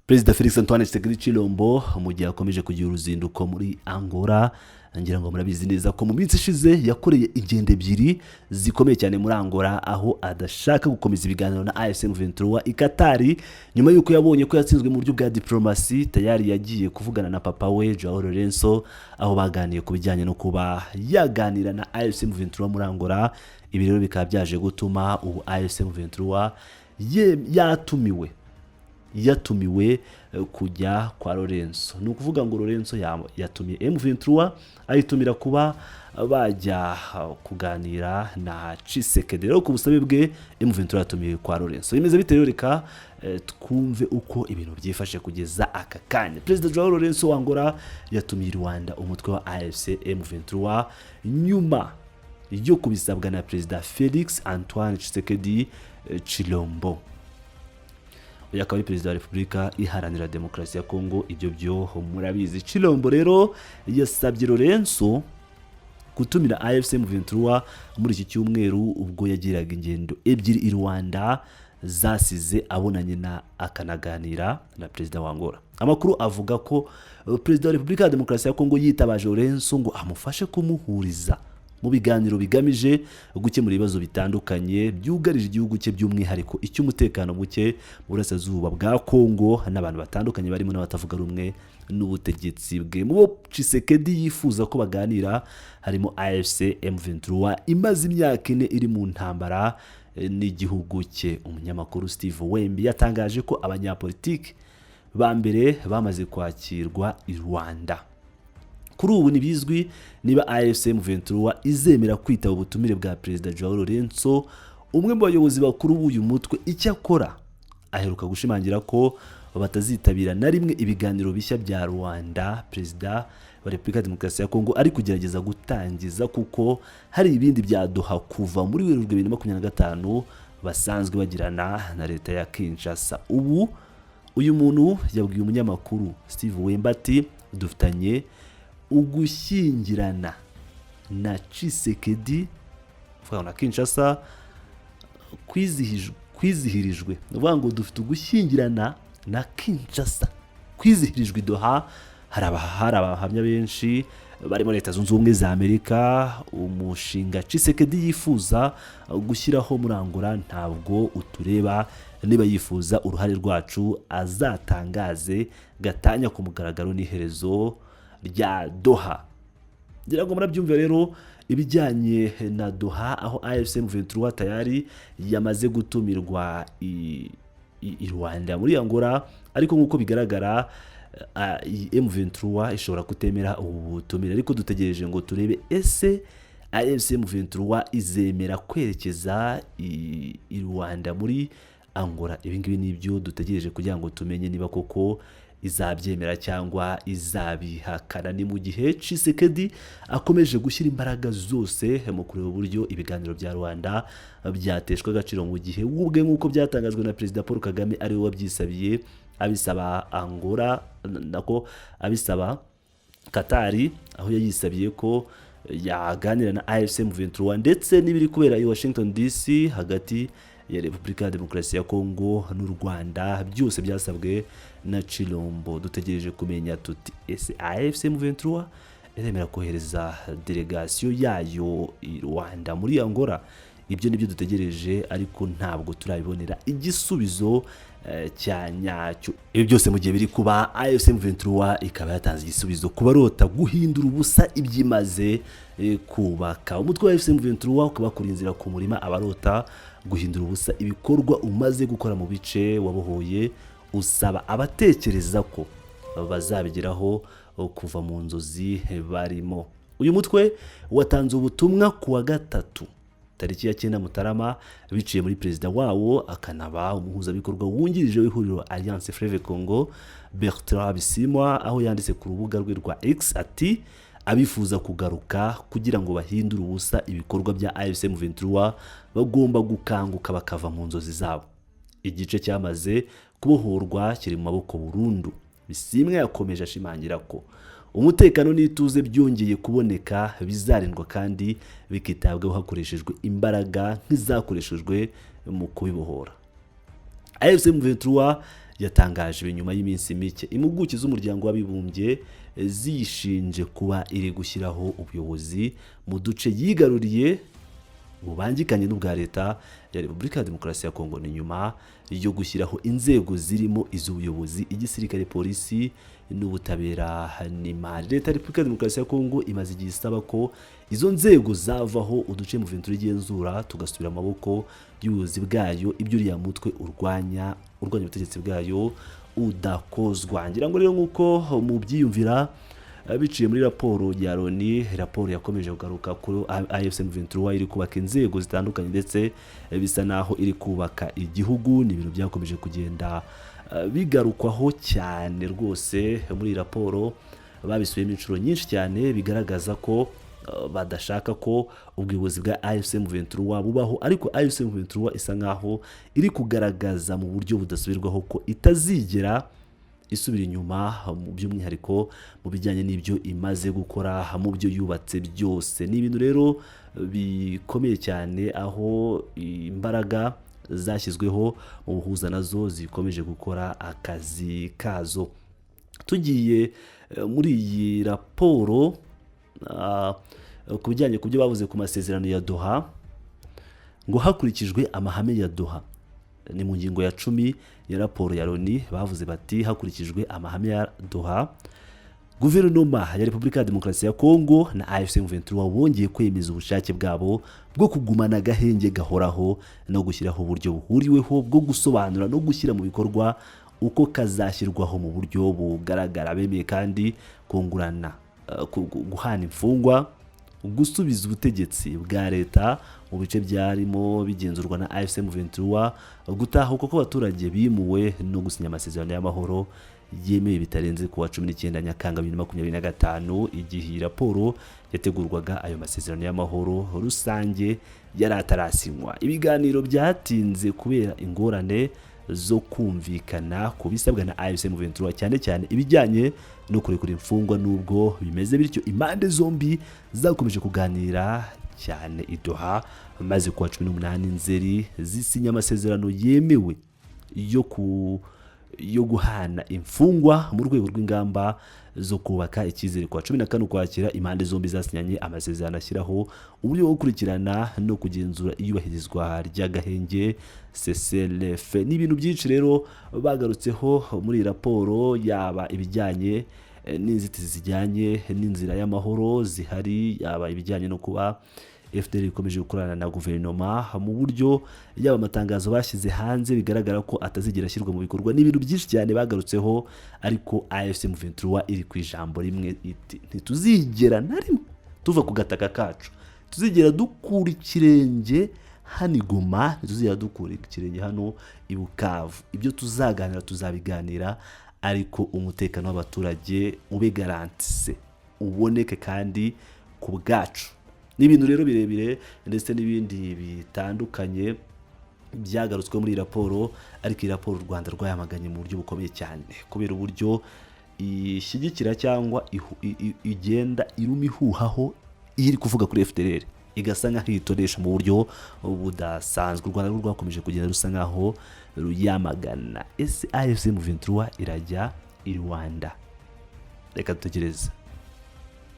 Perezida Felix Antoine Tshisekedi Chilombo mu gihe akomeje kugira uruzinduko muri Angola, ngira ngo murabizi neza ko mu minsi ishize yakoreye ingendo ebyiri zikomeye cyane muri Angola, aho adashaka gukomeza ibiganiro na M23 ikatari nyuma yuko yabonye ko yatsinzwe mu buryo bwa diplomasi. Tayari yagiye kuvugana na papa we Lourenço, aho baganiye ku bijyanye no kuba yaganira na M23 muri Angola. Ibi rero bikaba byaje gutuma ubu M23 yatumiwe kujya kwa Lourenço. Ni ukuvuga ngo Lourenço yatumiye M23 ayitumira kuba bajya kuganira na TSHISEKDI. Rero ku busabe bwe M23 yatumiye kwa Lourenço. Bimeze bite rero? Reka twumve uko ibintu byifashe kugeza aka kanya. Perezida Lourenço wa Angola yatumiye Rwanda umutwe wa AFC M23 nyuma yo kubisabwa na Perezida Felix Antoine Tshisekedi Chilombo. Uyu akaba ari Perezida wa Repubulika Iharanira Demokarasi ya Kongo. Ibyo byo murabizi. Chilombo rero yasabye Lourenço gutumira AFC M23 muri iki cyumweru ubwo yagiraga ingendo ebyiri i Rwanda zasize abonanye na akanaganira na Perezida wa Angola. Amakuru avuga ko Perezida wa Repubulika ya Demokarasi ya Kongo yitabaje Lourenço ngo amufashe kumuhuriza mu biganiro bigamije gukemura ibibazo bitandukanye byugarije igihugu cye, by'umwihariko icy'umutekano muke mu burasirazuba bwa Kongo n'abantu batandukanye barimo n'abatavuga rumwe n'ubutegetsi bwe. Mu Tshisekedi yifuza ko baganira harimo AFC M23 imaze imyaka 4 iri mu ntambara n'igihugu cye. Umunyamakuru Steve Wembi yatangaje ko abanyapolitiki ba mbere bamaze kwakirwa i Rwanda. Kuri ubu ntibizwi niba AFC M23 izemera kwitaba ubutumire bwa Perezida Lourenço, umwe mu bayobozi bakuru b'uyu mutwe. Icyakora aheruka gushimangira ko batazitabira na rimwe ibiganiro bishya bya Rwanda Perezida wa Repubulika ya Demokarasi ya Kongo ari kugerageza gutangiza, kuko hari ibindi byaduha kuva muri Werurwe 2025 basanzwe bagirana na leta ya Kinshasa. Ubu uyu muntu yabwiye umunyamakuru Steve Wemba ati dufitanye ugushyingirana na Tshisekedi na Kinshasa kwizihirijwe. Uvuga ngo dufite ugushyingirana na Kinshasa kwizihirijwe Doha. Hari abahamya benshi barimo Leta Zunze Ubumwe za Amerika. Umushinga Tshisekedi yifuza gushyiraho muri Angola ntabwo utureba. Niba yifuza uruhare rwacu azatangaze gatanya ku mugaragaro n'iherezo rya Doha. Ngira ngo murabyumva rero ibijyanye na Doha, aho AFC M23 tayari yamaze gutumirwa i Rwanda muri Angola. Ariko nk'uko bigaragara M23 ishobora kutemera ubu butumire, ariko dutegereje ngo turebe ese AFC M23 izemera kwerekeza i Rwanda muri Angola. Ibi ngibi nibyo dutegereje kugira ngo tumenye niba koko izabyemera cyangwa izabihakana. Ni mu gihe Tshisekedi akomeje gushyira imbaraga zose mu kureba uburyo ibiganiro bya Rwanda byateshwa agaciro, mu gihe ubwe nk'uko byatangajwe na Perezida Paul Kagame ari we wabyisabiye, abisaba Angola nako abisaba Katari, aho yayisabiye ko yaganira na AFC M23 ndetse n'ibiri kubera i Washington DC hagati ya Repubulika ya Demokarasi ya Kongo n'u Rwanda byose byasabwe na Chilombo. Dutegereje kumenya tuti ese AFC M23 iremera kohereza delegation yayo i Rwanda muri Angola. Ibyo nibyo dutegereje, ariko ntabwo turabibonera igisubizo cya nyacyo. Ibi byose mu gihe biri kuba AFC M23 ikaba yatanze igisubizo ku barota guhindura ubusa ibyimaze kubaka. Umutwe wa AFC M23 ukaba kurinzira ku murima abarota guhindura ubusa ibikorwa umaze gukora mu bice wabohoye. Usaba abatekereza ko bazabigeraho kuva mu nzozi barimo. Uyu mutwe watanze ubutumwa ku wa gatatu tariki ya 9 Mutarama biciye muri perezida wawo akanaba umuhuzabikorwa wungirije w'ihuriro Alliance Fleuve Congo Bertrand Bisimwa, aho yanditse ku rubuga rwe rwa X ati abifuza kugaruka kugira ngo bahindure ubusa ibikorwa bya AFC M23 bagomba gukanguka bakava mu nzozi zabo. Igice cyamaze kubohorwa kiri mu maboko burundu. Bisimwa yakomeje ashimangira ko umutekano n'ituze byongeye kuboneka bizarindwa kandi bikitabwaho hakoreshejwe imbaraga nk'izakoreshejwe mu kubibohora. AFC M23 yatangaje nyuma y'iminsi mike impuguke z'umuryango w'abibumbye zishinje kuba iri gushyiraho ubuyobozi mu duce yigaruriye bubangikanye n'ubwa leta ya Repubulika ya Demokarasi ya Kongo. Ni nyuma yo gushyiraho inzego zirimo iz'ubuyobozi, igisirikare, polisi n'ubutabera n'imari. Leta ya Repubulika ya Demokarasi ya Kongo imaze igihe isaba ko izo nzego zavaho uduce M23 igenzura tugasubira amaboko y'ubuyobozi bwayo, ibyo uriya mutwe urwanya ubutegetsi bwayo udakozwa. Ngira ngo rero nk'uko mu byiyumvira biciye muri raporo ya Loni, raporo yakomeje kugaruka kuri AFC M23 iri kubaka inzego zitandukanye ndetse bisa naho iri kubaka igihugu. Ni ibintu byakomeje kugenda bigarukwaho cyane rwose muri raporo, babisubiyemo inshuro nyinshi cyane, bigaragaza ko badashaka ko ubwiyobozi bwa AFC M23 bubaho, ariko AFC M23 isa nkaho iri kugaragaza mu buryo budasubirwaho ko itazigera isubira inyuma, by'umwihariko mu bijyanye n'ibyo imaze gukora, mu byo yubatse byose. Ni ibintu rero bikomeye cyane, aho imbaraga zashyizweho mu buhuza nazo zikomeje gukora akazi kazo. Tugiye muri iyi raporo ku bijyanye ku byo bavuze ku masezerano ya Doha, ngo hakurikijwe amahame ya Doha, ni mu ngingo ya 10 ya raporo ya Loni, bavuze bati hakurikijwe amahame ya Doha, guverinoma ya Repubulika ya Demokarasi ya Kongo na AFC M23 bongeye kwemeza ubushake bwabo bwo kugumana agahenge gahoraho no gushyiraho uburyo buhuriweho bwo gusobanura no gushyira mu bikorwa uko kazashyirwaho mu buryo bugaragara. Bemeye kandi kungurana guhana imfungwa, gusubiza ubutegetsi bwa leta mu bice byarimo bigenzurwa na AFC M23, gutahuka ko abaturage bimuwe no gusinya amasezerano y'amahoro yemewe bitarenze kuwa 19 Nyakanga 2025, igihe raporo yategurwaga ayo masezerano y'amahoro rusange yari atarasinywa. Ibiganiro byatinze kubera ingorane zo kumvikana ku bisabwa na AFC M23, cyane cyane ibijyanye no kurekura imfungwa. Nubwo bimeze bityo, impande zombi zakomeje kuganira cyane i Doha, maze kuwa 18 Nzeri zisinya amasezerano yemewe yo guhana imfungwa mu rwego rw'ingamba zo kubaka icyizere. Kuwa 14 Ukwakira impande zombi zasinyanye amasezerano ashyiraho uburyo bwo gukurikirana no kugenzura iyubahirizwa ry'agahenge CCLF. Ni ibintu byinshi rero bagarutseho muri raporo, yaba ibijyanye n'inzitizi zijyanye n'inzira y'amahoro zihari, yaba ibijyanye no kuba FDL ikomeje gukorana na guverinoma mu buryo, yaba amatangazo bashyize hanze bigaragara ko atazigera ashyirwa mu bikorwa. Ni ibintu byinshi cyane bagarutseho, ariko AFC M23 iri ku ijambo rimwe iti ntituzigera na rimwe tuva ku gataka kacu, tuzigera dukura ikirenge hano Goma, ntituzigera dukura ikirenge hano i Bukavu. Ibyo tuzaganira tuzabiganira, ariko umutekano w'abaturage ube garantise, uboneke kandi ku bwacu. Ni ibintu rero birebire ndetse n'ibindi bitandukanye byagarutswe muri raporo, ariko iyi raporo u Rwanda rwayamaganye mu buryo bukomeye cyane, kubera uburyo ishyigikira cyangwa igenda iruma ihuhaho iri kuvuga kuri FDL, igasa nkaho itoresha mu buryo budasanzwe. U Rwanda rwakomeje kugenda rusa nkaho ruyamagana. Ese AFC M23 irajya i Rwanda? Reka dutegereze.